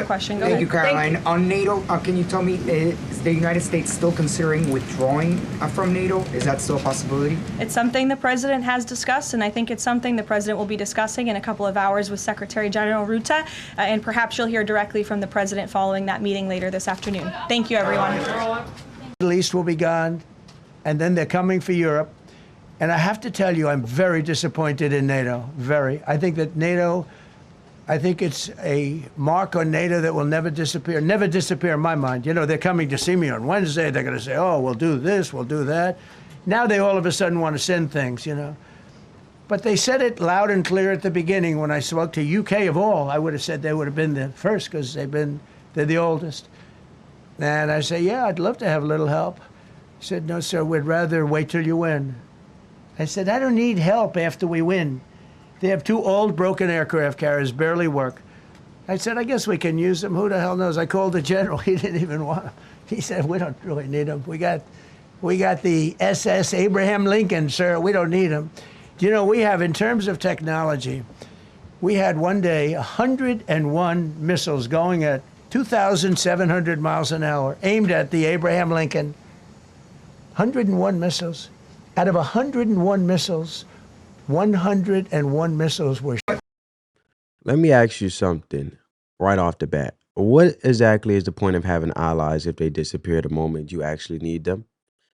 Question. Go Thank ahead. you, Caroline. On NATO, can you tell me, is the United States still considering withdrawing from NATO? Is that still a possibility? It's something the president has discussed, and I think it's something the president will be discussing in a couple of hours with Secretary General Ruta, and perhaps you'll hear directly from the president following that meeting later this afternoon. Thank you, everyone. The Middle East will be gone, and then they're coming for Europe. And I have to tell you, I'm very disappointed in NATO. Very. I think that NATO, I think it's a mark on NATO that will never disappear. Never disappear in my mind. You know, they're coming to see me on Wednesday. They're going to say, oh, we'll do this, we'll do that. Now they all of a sudden want to send things, you know. But they said it loud and clear at the beginning when I spoke to UK of all. I would have said they would have been the first because they're the oldest. And I say, yeah, I'd love to have a little help. He said, no, sir, we'd rather wait till you win. I said, I don't need help after we win. They have 2 old broken aircraft carriers, barely work. I said, I guess we can use them. Who the hell knows? I called the general. He didn't even want them. He said, we don't really need them. We got the SS Abraham Lincoln, sir. We don't need them. You know, we have, in terms of technology, we had one day 101 missiles going at 2,700 miles an hour, aimed at the Abraham Lincoln. 101 missiles. Out of 101 missiles, 101 missiles were shot. Let me ask you something right off the bat. What exactly is the point of having allies if they disappear the moment you actually need them?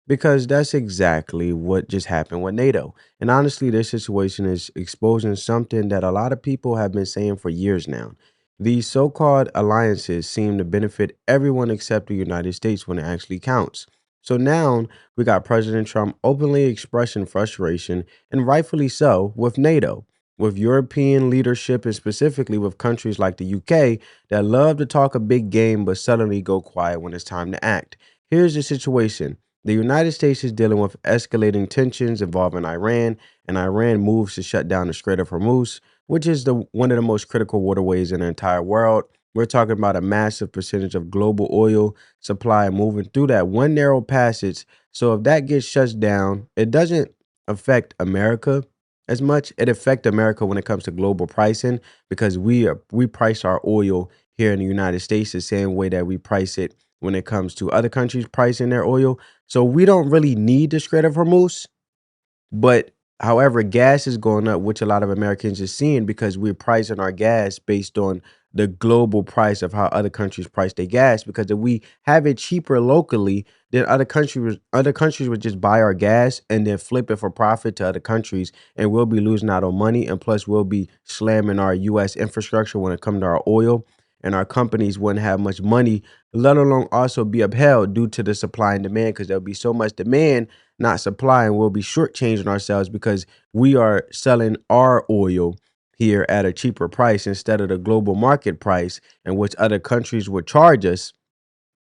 Because that's exactly what just happened with NATO. And honestly, this situation is exposing something that a lot of people have been saying for years now. These so-called alliances seem to benefit everyone except the United States when it actually counts. So now we got President Trump openly expressing frustration, and rightfully so, with NATO, with European leadership, and specifically with countries like the UK that love to talk a big game but suddenly go quiet when it's time to act. Here's the situation. The United States is dealing with escalating tensions involving Iran, and Iran moves to shut down the Strait of Hormuz, which is one of the most critical waterways in the entire world. We're talking about a massive percentage of global oil supply moving through that one narrow passage. So if that gets shut down, it doesn't affect America as much. It affects America when it comes to global pricing because we price our oil here in the United States the same way that we price it when it comes to other countries pricing their oil. So we don't really need the Strait of Hormuz. But however, gas is going up, which a lot of Americans are seeing because we're pricing our gas based on the global price of how other countries price their gas. Because if we have it cheaper locally, then other countries would just buy our gas and then flip it for profit to other countries, and we'll be losing out on money. And plus, we'll be slamming our U.S. infrastructure when it comes to our oil, and our companies wouldn't have much money, let alone also be upheld due to the supply and demand, because there'll be so much demand, not supply, and we'll be shortchanging ourselves because we are selling our oil here at a cheaper price instead of the global market price in which other countries would charge us,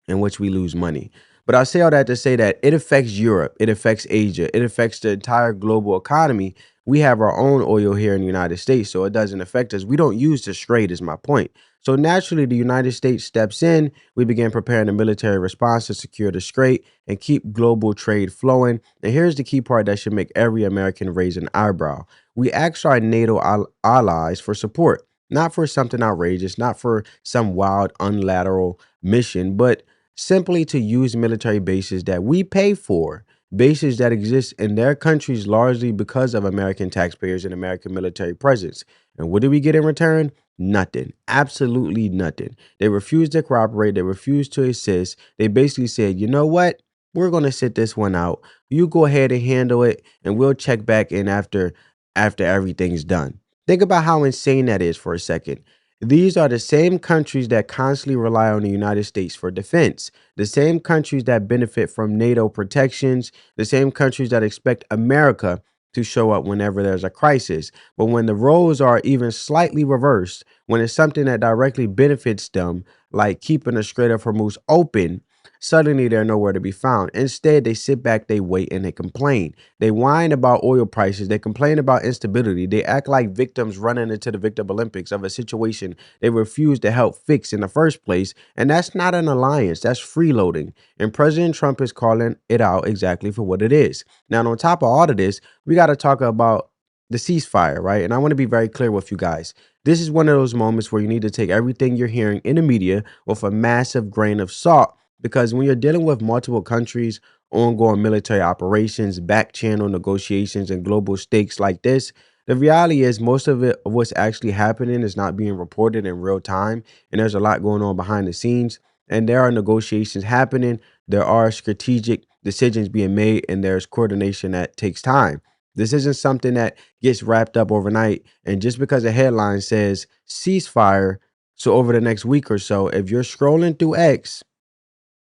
in which we lose money. But I say all that to say that it affects Europe, it affects Asia, it affects the entire global economy. We have our own oil here in the United States, so it doesn't affect us. We don't use the strait is my point. So naturally, the United States steps in. We begin preparing a military response to secure the strait and keep global trade flowing. And here's the key part that should make every American raise an eyebrow. We ask our NATO allies for support, not for something outrageous, not for some wild, unilateral mission, but simply to use military bases that we pay for, bases that exist in their countries largely because of American taxpayers and American military presence. And what do we get in return? Nothing. Absolutely nothing. They refused to cooperate. They refused to assist. They basically said, you know what? We're going to sit this one out. You go ahead and handle it, and we'll check back in after everything's done. Think about how insane that is for a second. These are the same countries that constantly rely on the United States for defense, the same countries that benefit from NATO protections, the same countries that expect America to show up whenever there's a crisis. But when the roles are even slightly reversed, when it's something that directly benefits them, like keeping the Strait of Hormuz open, suddenly they're nowhere to be found. Instead, they sit back, they wait, and they complain. They whine about oil prices. They complain about instability. They act like victims running into the Victim Olympics of a situation they refuse to help fix in the first place. And that's not an alliance. That's freeloading. And President Trump is calling it out exactly for what it is. Now, on top of all of this, we got to talk about the ceasefire, right? And I want to be very clear with you guys. This is one of those moments where you need to take everything you're hearing in the media with a massive grain of salt, because when you're dealing with multiple countries, ongoing military operations, back channel negotiations, and global stakes like this, the reality is most of it, what's actually happening, is not being reported in real time. And there's a lot going on behind the scenes. And there are negotiations happening. There are strategic decisions being made, and there's coordination that takes time. This isn't something that gets wrapped up overnight. And just because a headline says ceasefire, so over the next week or so, if you're scrolling through X,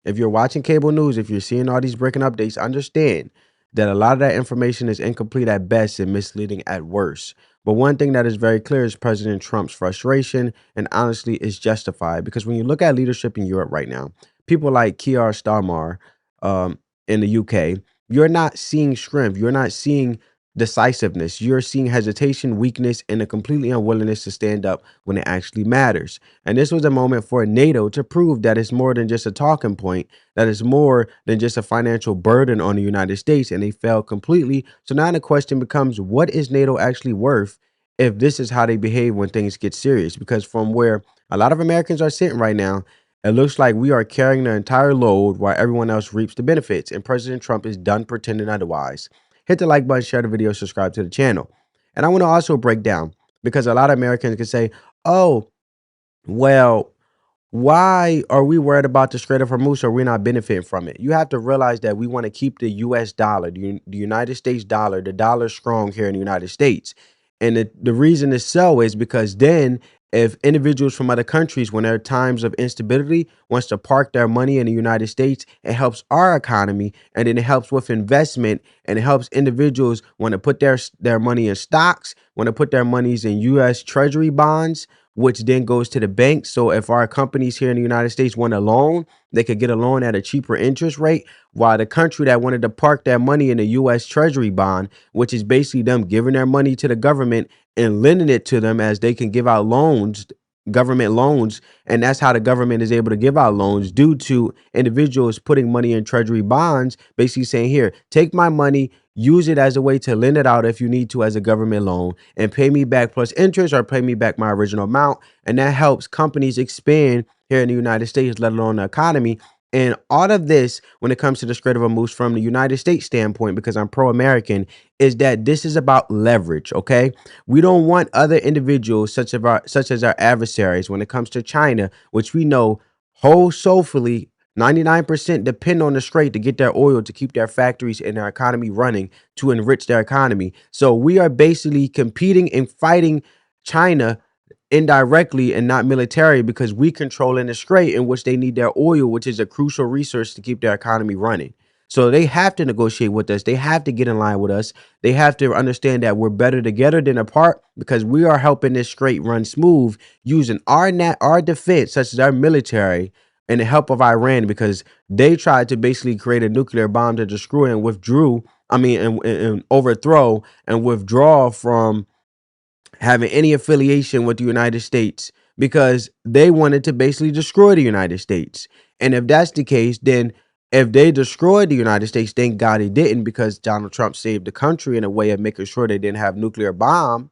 if you're watching cable news, if you're seeing all these breaking updates, understand that a lot of that information is incomplete at best and misleading at worst. But one thing that is very clear is President Trump's frustration, and honestly, is justified, because when you look at leadership in Europe right now, people like Keir Starmer in the UK, you're not seeing strength, you're not seeing decisiveness, you're seeing hesitation, weakness, and a completely unwillingness to stand up when it actually matters. And this was a moment for NATO to prove that it's more than just a talking point, that it's more than just a financial burden on the United States, and they failed completely. So now the question becomes, what is NATO actually worth if this is how they behave when things get serious? Because from where a lot of Americans are sitting right now, it looks like we are carrying the entire load while everyone else reaps the benefits, and President Trump is done pretending otherwise. Hit the like button, share the video, subscribe to the channel. And I want to also break down, because a lot of Americans can say, oh, well, why are we worried about the Strait of Hormuz or we're not benefiting from it? You have to realize that we want to keep the US dollar, the United States dollar, the dollar strong here in the United States. And the reason is so is because then if individuals from other countries, when there are times of instability, wants to park their money in the United States, it helps our economy, and then it helps with investment, and it helps individuals want to put their money in stocks, want to put their monies in US Treasury bonds, which then goes to the bank. So if our companies here in the United States want a loan, they could get a loan at a cheaper interest rate, while the country that wanted to park their money in a US Treasury bond, which is basically them giving their money to the government and lending it to them as they can give out loans, government loans. And that's how the government is able to give out loans, due to individuals putting money in Treasury bonds, basically saying, here, take my money, use it as a way to lend it out if you need to as a government loan, and pay me back plus interest, or pay me back my original amount. And that helps companies expand here in the United States, let alone the economy. And all of this, when it comes to the Strait of Hormuz from the United States standpoint, because I'm pro-American, is that this is about leverage, okay? We don't want other individuals such as our adversaries when it comes to China, which we know whole soulfully 99% depend on the strait to get their oil, to keep their factories and their economy running, to enrich their economy. So we are basically competing and fighting China indirectly and not military, because we control in the strait in which they need their oil, which is a crucial resource to keep their economy running. So they have to negotiate with us. They have to get in line with us. They have to understand that we're better together than apart, because we are helping this strait run smooth using our defense, such as our military, and the help of Iran, because they tried to basically create a nuclear bomb to destroy and and overthrow and withdraw from having any affiliation with the United States, because they wanted to basically destroy the United States. And if that's the case, then if they destroyed the United States, thank God they didn't, because Donald Trump saved the country in a way of making sure they didn't have nuclear bomb.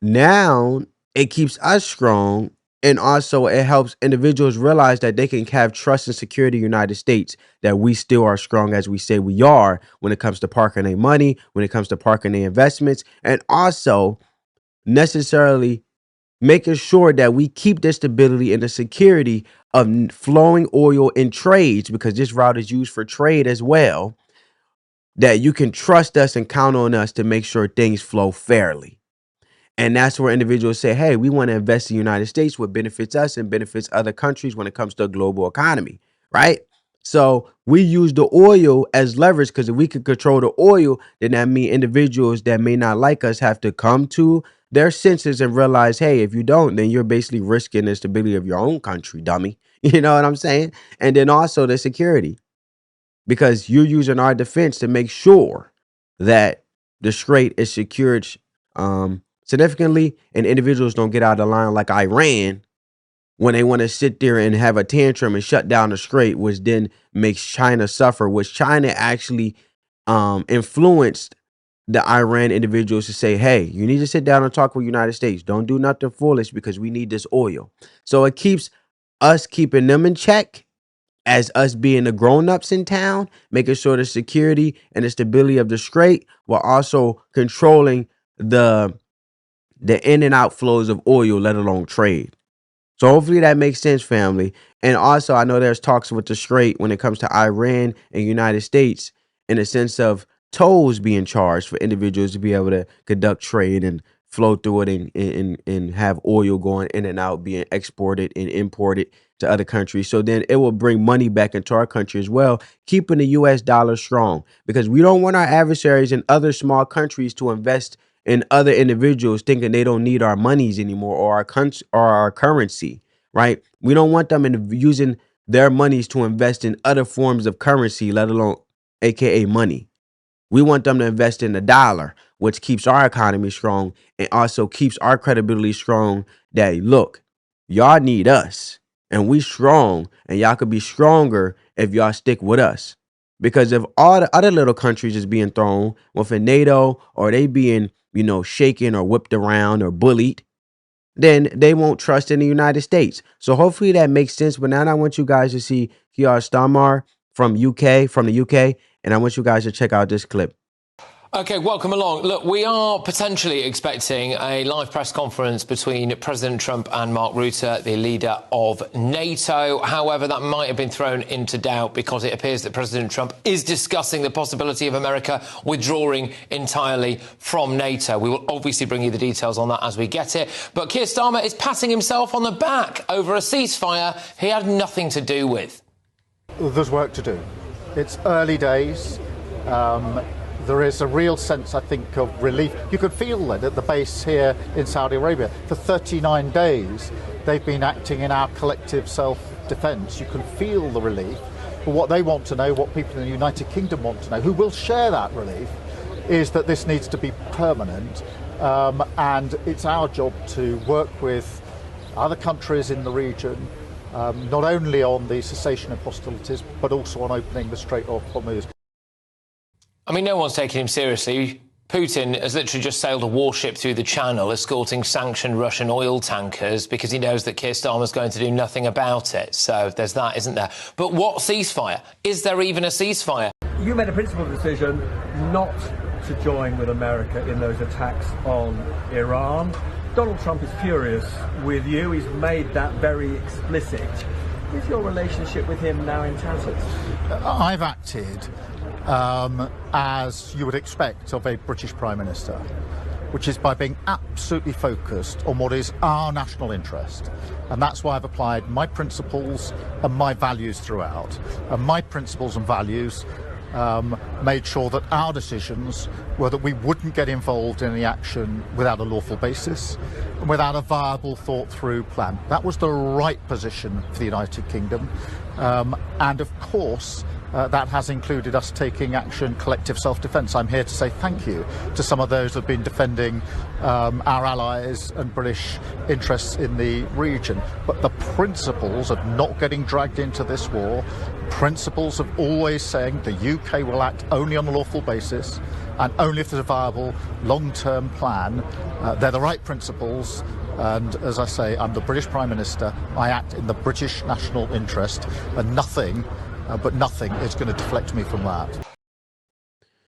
Now it keeps us strong, and also it helps individuals realize that they can have trust and security in the United States, that we still are strong as we say we are when it comes to parking their money, when it comes to parking their investments, and also necessarily making sure that we keep the stability and the security of flowing oil in trades, because this route is used for trade as well, that you can trust us and count on us to make sure things flow fairly. And that's where individuals say, hey, we want to invest in the United States, what benefits us and benefits other countries when it comes to a global economy, right? So we use the oil as leverage, because if we could control the oil, then that means individuals that may not like us have to come to their senses and realize, hey, if you don't, then you're basically risking the stability of your own country, dummy. You know what I'm saying? And then also the security, because you're using our defense to make sure that the strait is secured significantly, and individuals don't get out of line like Iran when they want to sit there and have a tantrum and shut down the strait, which then makes China suffer, which China actually influenced the Iran individuals to say, hey, you need to sit down and talk with the United States. Don't do nothing foolish because we need this oil. So it keeps us keeping them in check as us being the grown-ups in town, making sure the security and the stability of the strait, while also controlling the in and out flows of oil, let alone trade. So hopefully that makes sense, family. And also, I know there's talks with the strait when it comes to Iran and United States in a sense of tolls being charged for individuals to be able to conduct trade and flow through it and have oil going in and out, being exported and imported to other countries. So then it will bring money back into our country as well, keeping the U.S. dollar strong, because we don't want our adversaries in other small countries to invest in other individuals thinking they don't need our monies anymore or our currency, right? We don't want them using their monies to invest in other forms of currency, let alone AKA money. We want them to invest in the dollar, which keeps our economy strong and also keeps our credibility strong that, look, y'all need us and we strong and y'all could be stronger if y'all stick with us. Because if all the other little countries is being thrown within NATO or they being, shaken or whipped around or bullied, then they won't trust in the United States. So hopefully that makes sense. But now I want you guys to see Kiar Starmer from the UK, and I want you guys to check out this clip. OK, welcome along. Look, we are potentially expecting a live press conference between President Trump and Mark Rutte, the leader of NATO. However, that might have been thrown into doubt because it appears that President Trump is discussing the possibility of America withdrawing entirely from NATO. We will obviously bring you the details on that as we get it. But Keir Starmer is patting himself on the back over a ceasefire he had nothing to do with. There's work to do. It's early days. There is a real sense, I think, of relief. You could feel that at the base here in Saudi Arabia. For 39 days, they've been acting in our collective self-defence. You can feel the relief. But what they want to know, what people in the United Kingdom want to know, who will share that relief, is that this needs to be permanent. And it's our job to work with other countries in the region, not only on the cessation of hostilities, but also on opening the Strait of Hormuz. I mean, no one's taking him seriously. Putin has literally just sailed a warship through the channel escorting sanctioned Russian oil tankers because he knows that Keir Starmer's going to do nothing about it. So there's that, isn't there? But what ceasefire? Is there even a ceasefire? You made a principled decision not to join with America in those attacks on Iran. Donald Trump is furious with you. He's made that very explicit. Is your relationship with him now in tatters? I've acted as you would expect of a British Prime Minister, which is by being absolutely focused on what is our national interest. And that's why I've applied my principles and my values throughout. And my principles and values made sure that our decisions were that we wouldn't get involved in any action without a lawful basis and without a viable, thought-through plan. That was the right position for the United Kingdom. And of course, that has included us taking action, collective self-defence. I'm here to say thank you to some of those who have been defending our allies and British interests in the region. But the principles of not getting dragged into this war, principles of always saying the UK will act only on a lawful basis and only if there's a viable long-term plan, they're the right principles. And as I say, I'm the British Prime Minister. I act in the British national interest, and nothing is going to deflect me from that.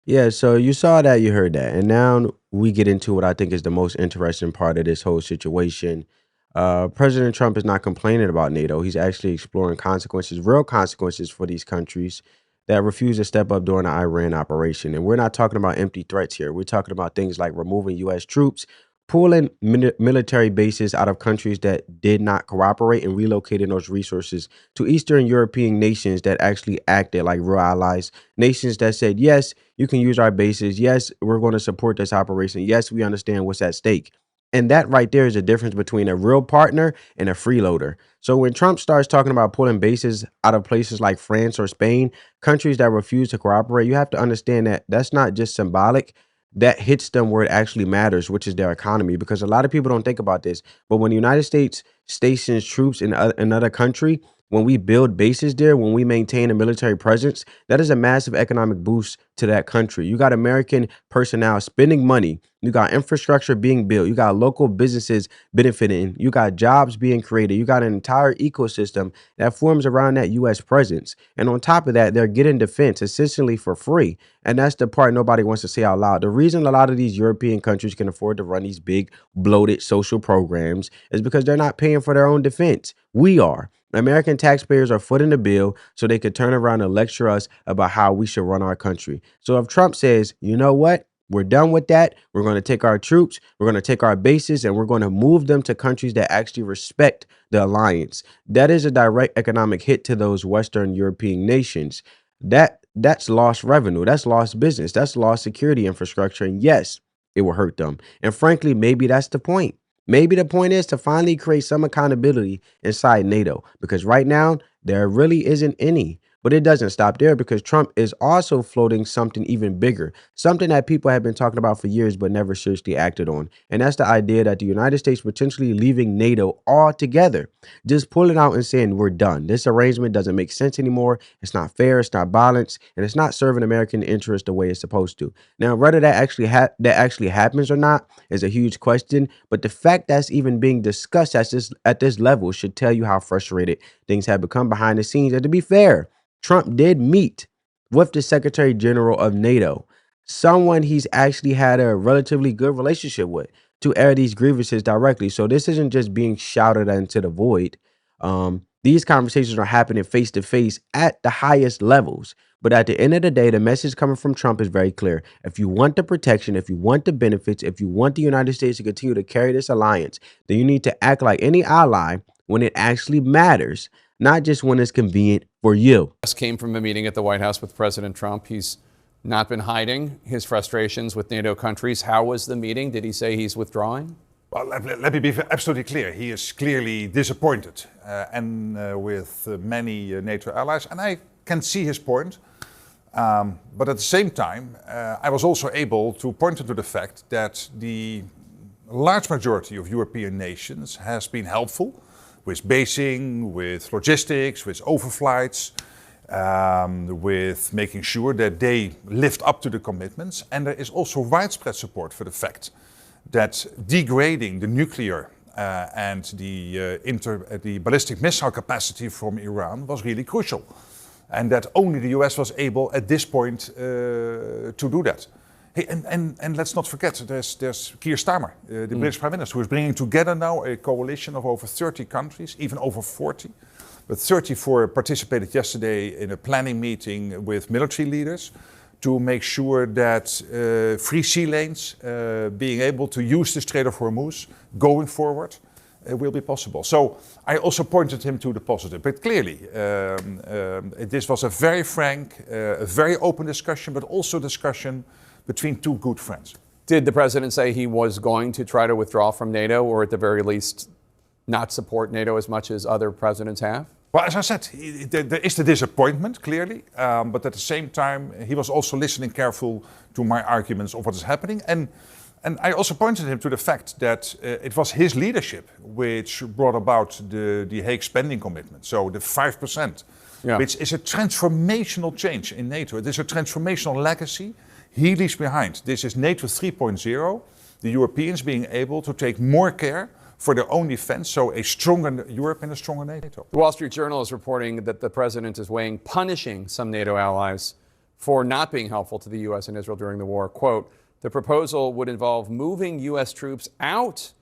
Yeah, so you saw that, you heard that. And now we get into what I think is the most interesting part of this whole situation. President Trump is not complaining about NATO. He's actually exploring consequences, real consequences for these countries that refuse to step up during the Iran operation. And we're not talking about empty threats here. We're talking about things like removing U.S. troops, pulling military bases out of countries that did not cooperate and relocating those resources to Eastern European nations that actually acted like real allies, nations that said, yes, you can use our bases. Yes, we're going to support this operation. Yes, we understand what's at stake. And that right there is a difference between a real partner and a freeloader. So when Trump starts talking about pulling bases out of places like France or Spain, countries that refuse to cooperate, you have to understand that that's not just symbolic. That hits them where it actually matters, which is their economy, because a lot of people don't think about this. But when the United States stations troops in another country, when we build bases there, when we maintain a military presence, that is a massive economic boost to that country. You got American personnel spending money. You got infrastructure being built. You got local businesses benefiting. You got jobs being created. You got an entire ecosystem that forms around that U.S. presence. And on top of that, they're getting defense essentially for free. And that's the part nobody wants to say out loud. The reason a lot of these European countries can afford to run these big, bloated social programs is because they're not paying for their own defense. We are. American taxpayers are footing the bill so they could turn around and lecture us about how we should run our country. So if Trump says, you know what, we're done with that, we're going to take our troops, we're going to take our bases, and we're going to move them to countries that actually respect the alliance, that is a direct economic hit to those Western European nations. That's lost revenue, that's lost business, that's lost security infrastructure, and yes, it will hurt them. And frankly, maybe that's the point. Maybe the point is to finally create some accountability inside NATO, because right now there really isn't any. But it doesn't stop there, because Trump is also floating something even bigger, something that people have been talking about for years but never seriously acted on. And that's the idea that the United States potentially leaving NATO altogether, just pulling out and saying we're done. This arrangement doesn't make sense anymore. It's not fair. It's not balanced, and it's not serving American interests the way it's supposed to. Now, whether that actually happens or not is a huge question. But the fact that's even being discussed at this level should tell you how frustrated things have become behind the scenes. And to be fair, Trump did meet with the Secretary General of NATO, someone he's actually had a relatively good relationship with, to air these grievances directly. So this isn't just being shouted into the void. These conversations are happening face to face at the highest levels. But at the end of the day, the message coming from Trump is very clear. If you want the protection, if you want the benefits, if you want the United States to continue to carry this alliance, then you need to act like any ally when it actually matters, not just when it's convenient for you. This came from a meeting at the White House with President Trump. He's not been hiding his frustrations with NATO countries. How was the meeting? Did he say he's withdrawing? Well, let me be absolutely clear. He is clearly disappointed with many NATO allies, and I can see his point. But at the same time, I was also able to point to the fact that the large majority of European nations has been helpful with basing, with logistics, with overflights, with making sure that they lived up to the commitments. And there is also widespread support for the fact that degrading the nuclear and the ballistic missile capacity from Iran was really crucial. And that only the US was able at this point to do that. Hey, and let's not forget, there's Keir Starmer, the British Prime Minister, who is bringing together now a coalition of over 30 countries, even over 40. But 34 participated yesterday in a planning meeting with military leaders to make sure that free sea lanes, being able to use the Strait of Hormuz going forward, will be possible. So I also pointed him to the positive. But clearly, this was a very frank, a very open discussion, but also discussion between two good friends. Did the president say he was going to try to withdraw from NATO, or at the very least not support NATO as much as other presidents have? Well, as I said, there is the disappointment, clearly. But at the same time, he was also listening careful to my arguments of what is happening. And I also pointed him to the fact that it was his leadership which brought about the Hague spending commitment. So the 5%, which is a transformational change in NATO. It is a transformational legacy he leaves behind. This is NATO 3.0, the Europeans being able to take more care for their own defense, so a stronger Europe and a stronger NATO. The Wall Street Journal is reporting that the president is weighing punishing some NATO allies for not being helpful to the U.S. and Israel during the war. Quote, the proposal would involve moving U.S. troops out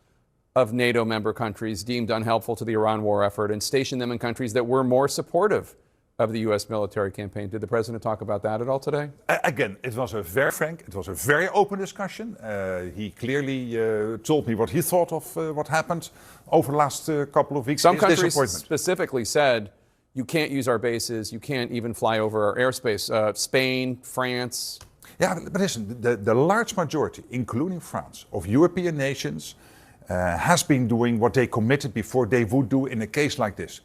of NATO member countries deemed unhelpful to the Iran war effort and station them in countries that were more supportive of the U.S. military campaign. Did the president talk about that at all today? Again, it was a very frank, it was a very open discussion. He clearly told me what he thought of what happened over the last couple of weeks. Some countries specifically said, you can't use our bases, you can't even fly over our airspace. Spain, France. Yeah, but listen, the large majority, including France, of European nations has been doing what they committed before they would do in a case like this.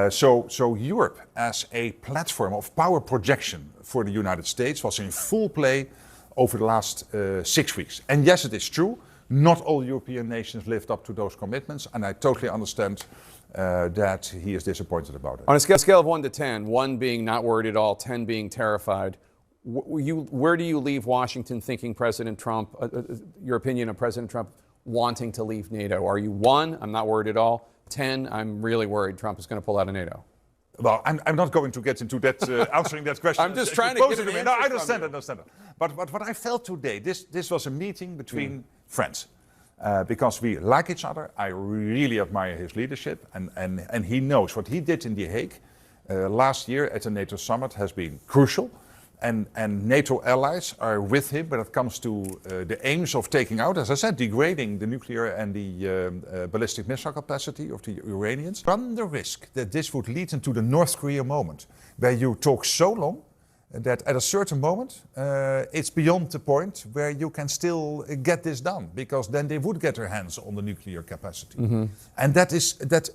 So Europe as a platform of power projection for the United States was in full play over the last 6 weeks. And yes, it is true, Not all European nations lived up to those commitments, and I totally understand that he is disappointed about it. On a scale of 1 to 10, 1 being not worried at all, 10 being terrified, where do you leave Washington thinking President Trump, your opinion of President Trump wanting to leave NATO? Are you 1, I'm not worried at all, 10, I'm really worried Trump is going to pull out of NATO? Well, I'm not going to get into that, answering that question. I'm just trying to get an answer. No, I understand that. But what I felt today, this was a meeting between friends. Because we like each other. I really admire his leadership, and he knows what he did in The Hague last year at the NATO summit has been crucial. And NATO allies are with him when it comes to the aims of taking out, as I said, degrading the nuclear and the ballistic missile capacity of the Iranians. Run the risk that this would lead into the North Korea moment, where you talk so long that at a certain moment it's beyond the point where you can still get this done, because then they would get their hands on the nuclear capacity. Mm-hmm. And that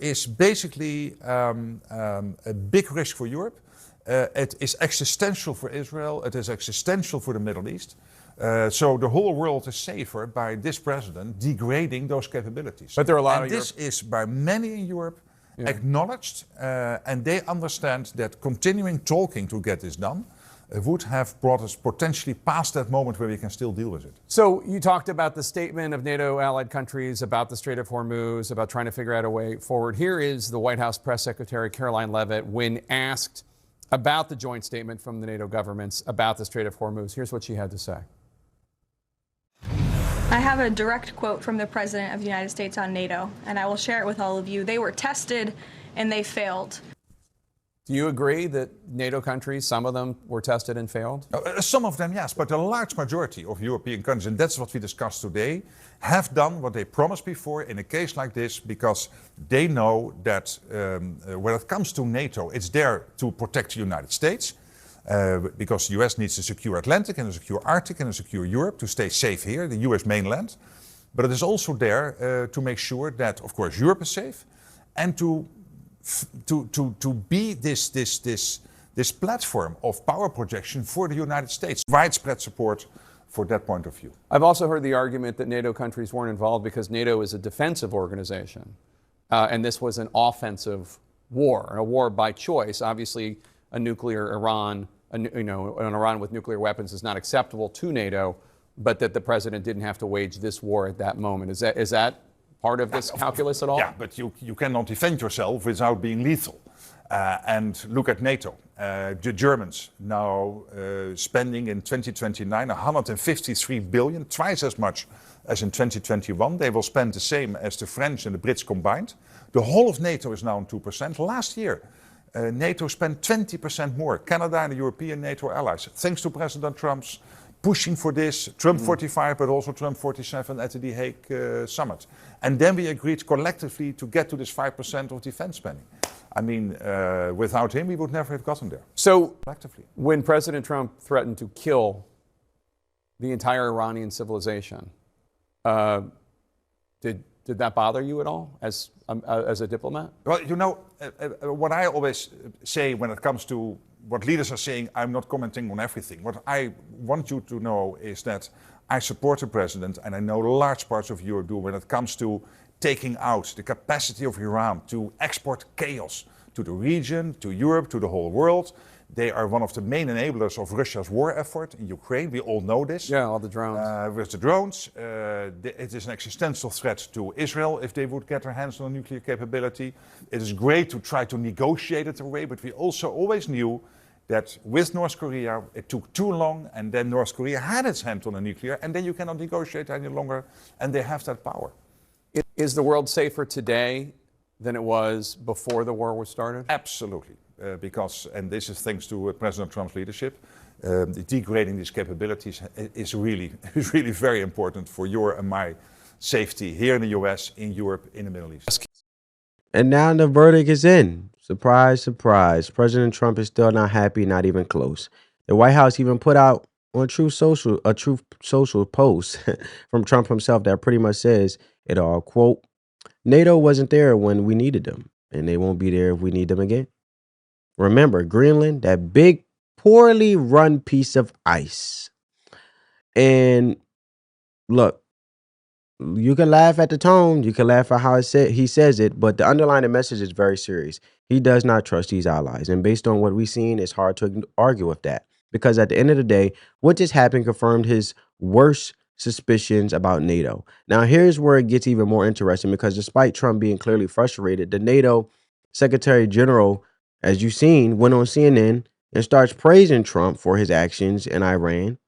is basically a big risk for Europe. It is existential for Israel. It is existential for the Middle East. So the whole world is safer by this president degrading those capabilities. But there are a lot and of this is by many in Europe acknowledged, and they understand that continuing talking to get this done would have brought us potentially past that moment where we can still deal with it. So you talked about the statement of NATO allied countries about the Strait of Hormuz, about trying to figure out a way forward. Here is the White House press secretary, Caroline Leavitt, when asked about the joint statement from the NATO governments about the Strait of Hormuz. Here's what she had to say. I have a direct quote from the President of the United States on NATO, and I will share it with all of you. They were tested and they failed. Do you agree that NATO countries, some of them were tested and failed? Some of them, yes, but the large majority of European countries, and that's what we discussed today, have done what they promised before in a case like this, because they know that when it comes to NATO, it's there to protect the United States, because the US needs a secure Atlantic and a secure Arctic and a secure Europe to stay safe here, the US mainland. But it is also there to make sure that, of course, Europe is safe, and to be this platform of power projection for the United States. Widespread support for that point of view. I've also heard the argument that NATO countries weren't involved because NATO is a defensive organization, and this was an offensive war, a war by choice. Obviously, a nuclear Iran, an Iran with nuclear weapons is not acceptable to NATO, but that the president didn't have to wage this war at that moment. Is that part of this calculus at all? Yeah, but you cannot defend yourself without being lethal. And look at NATO. The Germans now spending in 2029 153 billion, twice as much as in 2021. They will spend the same as the French and the Brits combined. The whole of NATO is now on 2%. Last year, NATO spent 20% more, Canada and the European NATO allies, thanks to President Trump's pushing for this, Trump 45, but also Trump 47 at the The Hague summit. And then we agreed collectively to get to this 5% of defense spending. I mean, without him, we would never have gotten there. So, collectively, when President Trump threatened to kill the entire Iranian civilization, did that bother you at all as a diplomat? Well, you know, what I always say when it comes to what leaders are saying, I'm not commenting on everything. What I want you to know is that I support the president, and I know large parts of Europe do, when it comes to taking out the capacity of Iran to export chaos to the region, to Europe, to the whole world. They are one of the main enablers of Russia's war effort in Ukraine. We all know this. Yeah, all the drones. With the drones. It is an existential threat to Israel if they would get their hands on a nuclear capability. It is great to try to negotiate it away, but we also always knew that with North Korea, it took too long, and then North Korea had its hand on a nuclear, and then you cannot negotiate any longer, and they have that power. Is the world safer today than it was before the war was started? Absolutely, because, and this is thanks to President Trump's leadership, degrading these capabilities is really very important for your and my safety here in the US, in Europe, in the Middle East. And now the verdict is in. Surprise, surprise. President Trump is still not happy, not even close. The White House even put out on Truth Social post from Trump himself that pretty much says it all. Quote, NATO wasn't there when we needed them, and they won't be there if we need them again. Remember, Greenland, that big, poorly run piece of ice. And look, You can laugh at the tone, you can laugh at how he says it, but the underlying message is very serious. He does not trust these allies, and based on what we've seen, it's hard to argue with that because at the end of the day, what just happened confirmed his worst suspicions about NATO. Now, here's where it gets even more interesting because despite Trump being clearly frustrated, the NATO Secretary General, as you've seen, went on CNN and starts praising Trump for his actions in Iran.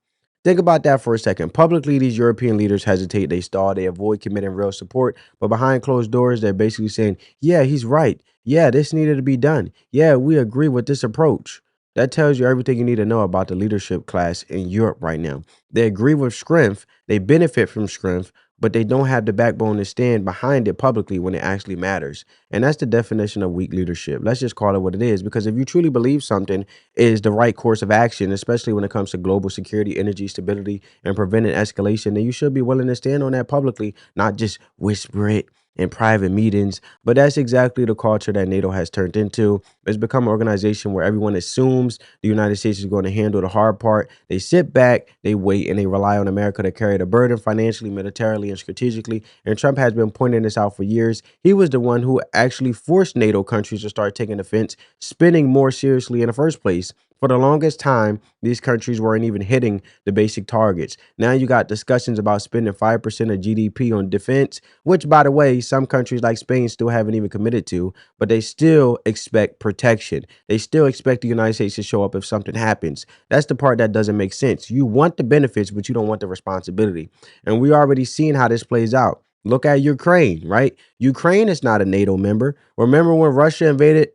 Think about that for a second. Publicly, these European leaders hesitate, they stall, they avoid committing real support. But behind closed doors, they're basically saying, yeah, he's right. Yeah, this needed to be done. Yeah, we agree with this approach. That tells you everything you need to know about the leadership class in Europe right now. They agree with strength, they benefit from strength, but they don't have the backbone to stand behind it publicly when it actually matters. And that's the definition of weak leadership. Let's just call it what it is. Because if you truly believe something is the right course of action, especially when it comes to global security, energy stability, and preventing escalation, then you should be willing to stand on that publicly, not just whisper it in private meetings. But that's exactly the culture that NATO has turned into. It's become an organization where everyone assumes the United States is going to handle the hard part. They sit back, they wait, and they rely on America to carry the burden financially, militarily, and strategically. And Trump has been pointing this out for years. He was the one who actually forced NATO countries to start taking offense, spending more seriously in the first place. For the longest time, these countries weren't even hitting the basic targets. Now you got discussions about spending 5% of GDP on defense, which, by the way, some countries like Spain still haven't even committed to, but they still expect protection. They still expect the United States to show up if something happens. That's the part that doesn't make sense. You want the benefits, but you don't want the responsibility. And we already seen how this plays out. Look at Ukraine, right? Ukraine is not a NATO member. Remember when Russia invaded?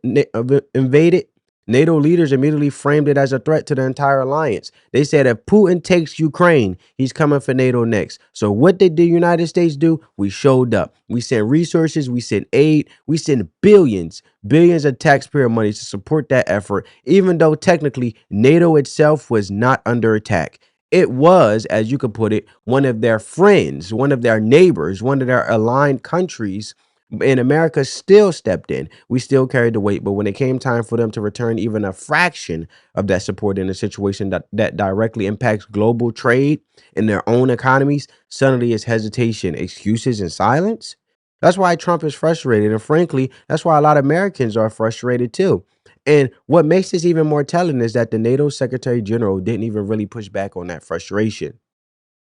NATO leaders immediately framed it as a threat to the entire alliance. They said if Putin takes Ukraine, he's coming for NATO next. So what did the United States do? We showed up. We sent resources, we sent aid, we sent billions of taxpayer money to support that effort, even though technically NATO itself was not under attack. It was, as you could put it, one of their friends, one of their neighbors, one of their aligned countries, and America still stepped in. We still carried the weight, but when it came time for them to return even a fraction of that support in a situation that directly impacts global trade in their own economies, suddenly it's hesitation, excuses, and silence. That's why Trump is frustrated. And frankly, that's why a lot of Americans are frustrated too. And what makes this even more telling is that the NATO Secretary General didn't even really push back on that frustration.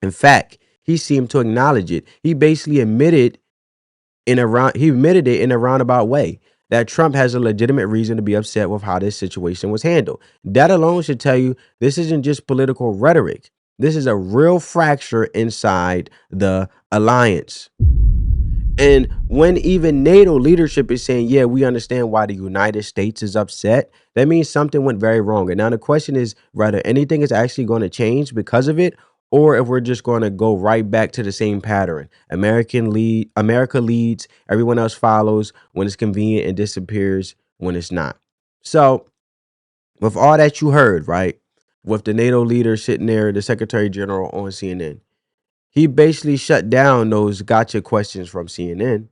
In fact, he seemed to acknowledge it. He basically admitted it in a roundabout way that Trump has a legitimate reason to be upset with how this situation was handled. That alone should tell you this isn't just political rhetoric. This is a real fracture inside the alliance. And when even NATO leadership is saying, yeah, we understand why the United States is upset, that means something went very wrong. And now the question is whether anything is actually going to change because of it, or if we're just going to go right back to the same pattern. America leads, everyone else follows when it's convenient and disappears when it's not. So with all that you heard, right, with the NATO leader sitting there, the Secretary General on CNN, he basically shut down those gotcha questions from CNN.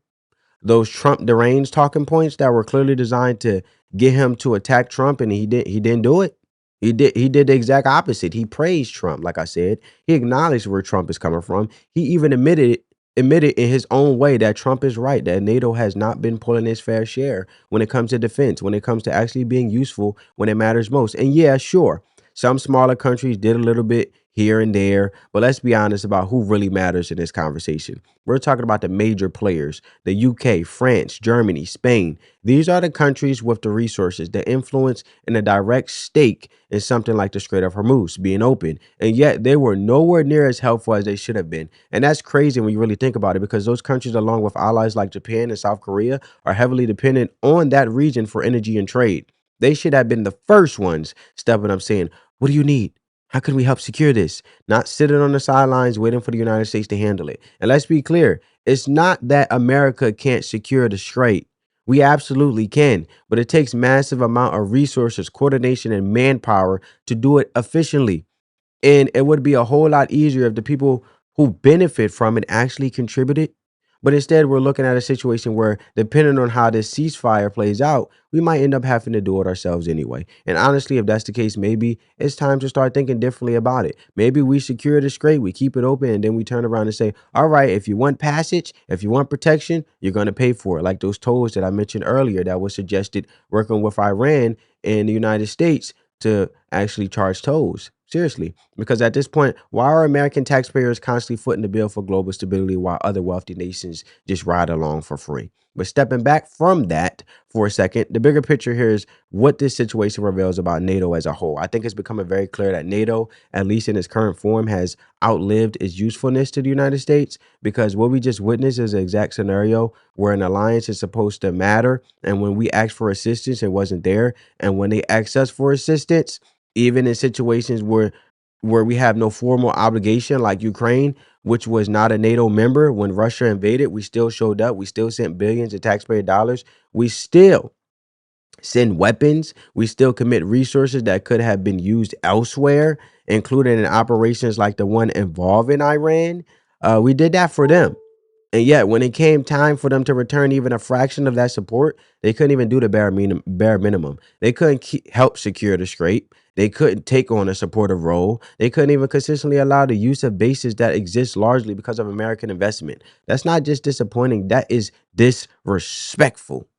Those Trump deranged talking points that were clearly designed to get him to attack Trump, and he didn't do it. He did the exact opposite. He praised Trump, like I said. He acknowledged where Trump is coming from. He even admitted in his own way that Trump is right, that NATO has not been pulling its fair share when it comes to defense, when it comes to actually being useful when it matters most. And yeah, sure, some smaller countries did a little bit here and there, but let's be honest about who really matters in this conversation. We're talking about the major players, the UK, France, Germany, Spain. These are the countries with the resources, the influence, and a direct stake in something like the Strait of Hormuz being open. And yet they were nowhere near as helpful as they should have been. And that's crazy when you really think about it, because those countries, along with allies like Japan and South Korea, are heavily dependent on that region for energy and trade. They should have been the first ones stepping up saying, what do you need? How can we help secure this? Not sitting on the sidelines waiting for the United States to handle it. And let's be clear, it's not that America can't secure the strait. We absolutely can, but it takes massive amount of resources, coordination, and manpower to do it efficiently. And it would be a whole lot easier if the people who benefit from it actually contributed. But instead, we're looking at a situation where, depending on how this ceasefire plays out, we might end up having to do it ourselves anyway. And honestly, if that's the case, maybe it's time to start thinking differently about it. Maybe we secure the strait, we keep it open, and then we turn around and say, all right, if you want passage, if you want protection, you're going to pay for it. Like those tolls that I mentioned earlier that was suggested working with Iran and the United States to actually charge tolls. Seriously, because at this point, why are American taxpayers constantly footing the bill for global stability while other wealthy nations just ride along for free? But stepping back from that for a second, the bigger picture here is what this situation reveals about NATO as a whole. I think it's becoming very clear that NATO, at least in its current form, has outlived its usefulness to the United States, because what we just witnessed is the exact scenario where an alliance is supposed to matter. And when we asked for assistance, it wasn't there. And when they asked us for assistance, even in situations where we have no formal obligation, like Ukraine, which was not a NATO member, when Russia invaded, we still showed up. We still sent billions of taxpayer dollars. We still send weapons. We still commit resources that could have been used elsewhere, including in operations like the one involving Iran. We did that for them. And yet, when it came time for them to return even a fraction of that support, they couldn't even do the bare minimum. They couldn't help secure the strait. They couldn't take on a supportive role. They couldn't even consistently allow the use of bases that exist largely because of American investment. That's not just disappointing, that is disrespectful.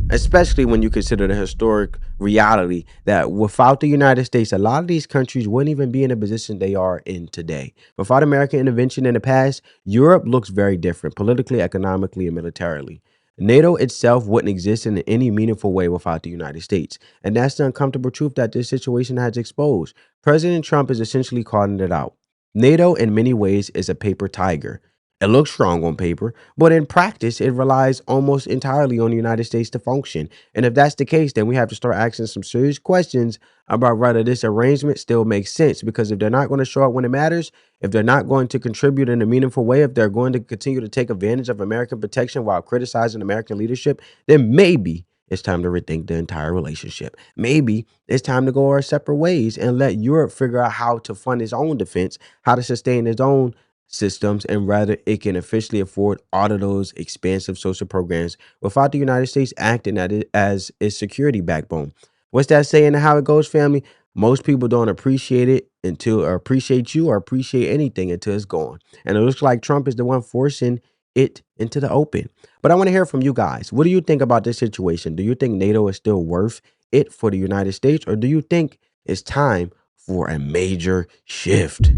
Especially when you consider the historic reality that without the United States, a lot of these countries wouldn't even be in the position they are in today. Without American intervention in the past, Europe looks very different politically, economically, and militarily. NATO itself wouldn't exist in any meaningful way without the United States. And that's the uncomfortable truth that this situation has exposed. President Trump is essentially calling it out. NATO, in many ways, is a paper tiger. It looks strong on paper, but in practice, it relies almost entirely on the United States to function. And if that's the case, then we have to start asking some serious questions about whether this arrangement still makes sense. Because if they're not going to show up when it matters, if they're not going to contribute in a meaningful way, if they're going to continue to take advantage of American protection while criticizing American leadership, then maybe it's time to rethink the entire relationship. Maybe it's time to go our separate ways and let Europe figure out how to fund its own defense, how to sustain its own systems, and rather it can officially afford all of those expansive social programs without the United States acting at it as its security backbone. What's that saying and how it goes, family? Most people don't appreciate it until, or appreciate you, or appreciate anything until it's gone. And it looks like Trump is the one forcing it into the open. But I want to hear from you guys. What do you think about this situation? Do you think NATO is still worth it for the United States, or do you think it's time for a major shift?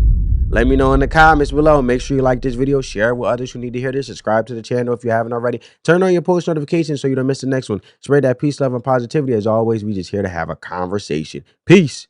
Let me know in the comments below. Make sure you like this video, share it with others who need to hear this, subscribe to the channel if you haven't already. Turn on your post notifications so you don't miss the next one. Spread that peace, love, and positivity. As always, we just here to have a conversation. Peace.